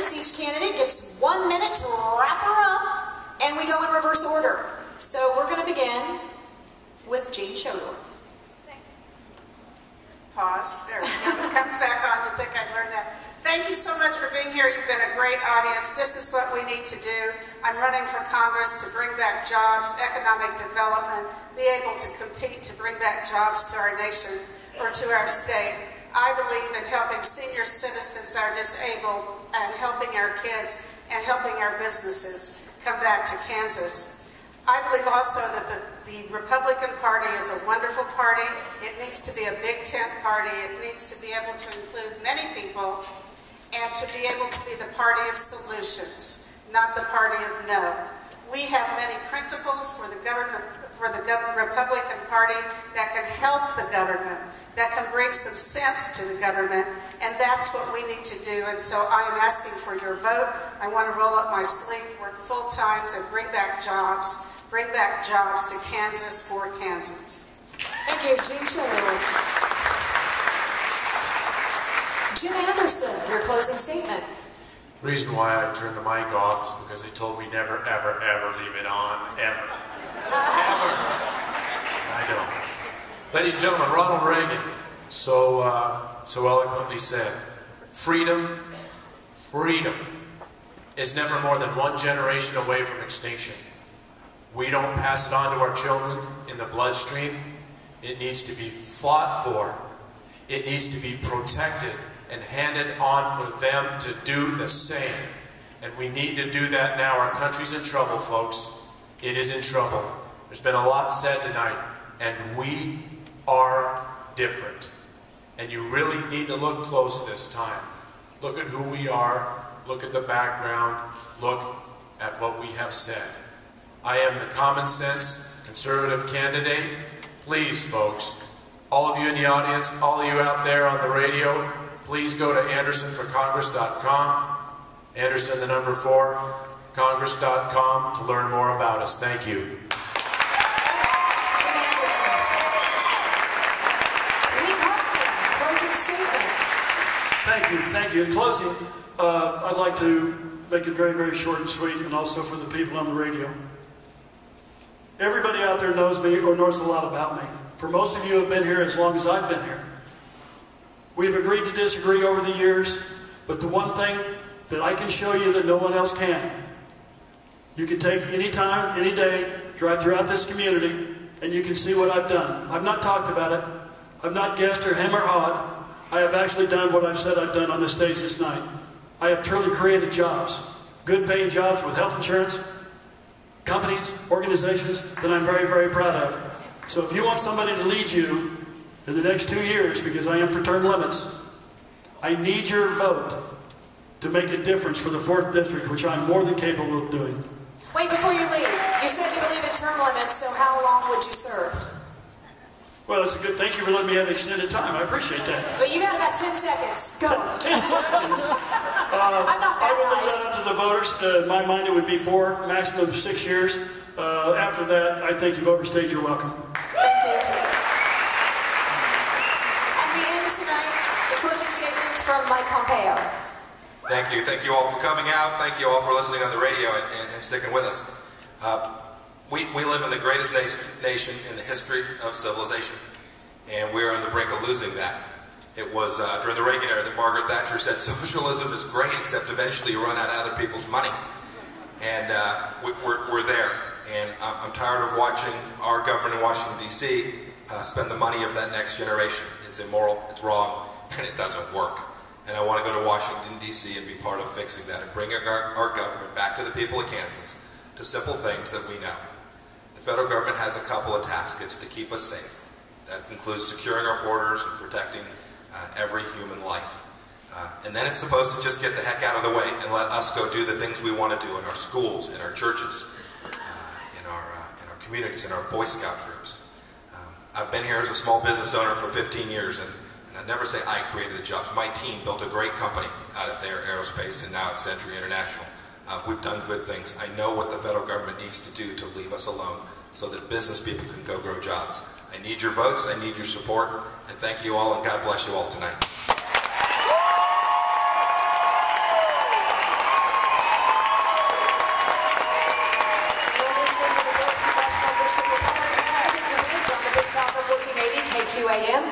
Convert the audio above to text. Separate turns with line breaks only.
statements. Each candidate gets 1 minute to wrap her up, and we go in reverse order. So we're going to begin with Jean Schodorf.
Pause. There we go. It comes back on. You'd think I'd learned that. Thank you so much for being here. You've been a great audience. This is what we need to do. I'm running for Congress to bring back jobs, economic development, be able to compete to bring back jobs to our nation or to our state. I believe in helping senior citizens that are disabled and helping our kids and helping our businesses come back to Kansas. I believe also that the Republican Party is a wonderful party. It needs to be a big tent party. It needs to be able to include many people and to be able to be the party of solutions, not the party of no. We have many principles for the Republican Party that can help the government, that can bring some sense to the government, and that's what we need to do. And so I am asking for your vote. I want to roll up my sleeve, work full times, and bring back jobs to Kansas for Kansans.
Thank you, Jean Schodorf. Jim Anderson, your closing statement.
The reason why I turned the mic off is because they told me never, ever, ever leave it on, ever. Ever. I don't. Ladies and gentlemen, Ronald Reagan so eloquently said, freedom is never more than one generation away from extinction. We don't pass it on to our children in the bloodstream. It needs to be fought for. It needs to be protected and handed on for them to do the same. And we need to do that now. Our country's in trouble, folks. It is in trouble. There's been a lot said tonight, and we are different. And you really need to look close this time. Look at who we are. Look at the background. Look at what we have said. I am the common sense conservative candidate. Please, folks, all of you in the audience, all of you out there on the radio, please go to andersonforcongress.com, Anderson the number 4, congress.com to learn more about us. Thank you.
Jim Anderson. Lee Hartman, closing statement.
Thank you. In closing, I'd like to make it very, very short and sweet, and also for the people on the radio. Everybody out there knows me or knows a lot about me. For most of you who have been here as long as I've been here. We've agreed to disagree over the years, but the one thing that I can show you that no one else can, you can take any time, any day, drive throughout this community, and you can see what I've done. I've not talked about it. I've not guessed or hem or hawed. I have actually done what I've said I've done on this stage this night. I have truly created jobs, good paying jobs with health insurance, companies, organizations that I'm very, very proud of. So if you want somebody to lead you in the next 2 years, because I am for term limits, I need your vote to make a difference for the 4th District, which I'm more than capable of doing.
Wait, before you leave, you said you believe in term limits, so how long would you serve?
Well, it's a good, thank you for letting me have extended time. I appreciate that.
But you got about 10 seconds. Go.
10 seconds.
I'm not that
I will leave
nice.
that up to the voters. In my mind, it would be 4, maximum 6 years. After that, I think you've overstayed your welcome.
Thank you. And we end tonight with closing statements from Mike Pompeo.
Thank you. Thank you all for coming out. Thank you all for listening on the radio and sticking with us. We live in the greatest nation in the history of civilization, and we're on the brink of losing that. It was during the Reagan era that Margaret Thatcher said, socialism is great, except eventually you run out of other people's money. And we're there. And I'm tired of watching our government in Washington, D.C. Spend the money of that next generation. It's immoral, it's wrong, and it doesn't work. And I want to go to Washington, D.C. and be part of fixing that and bringing our government back to the people of Kansas, to simple things that we know. The federal government has a couple of tasks. It's to keep us safe. That includes securing our borders and protecting every human life. And then it's supposed to just get the heck out of the way and let us go do the things we want to do in our schools, in our churches, in our communities, in our Boy Scout troops. I've been here as a small business owner for 15 years, and I'd never say I created the jobs. My team built a great company out at Thayer Aerospace and now at Century International. We've done good things. I know what the federal government needs to do to leave us alone so that business people can go grow jobs. I need your votes, I need your support, and thank you all, and God bless you all tonight.
KQAM.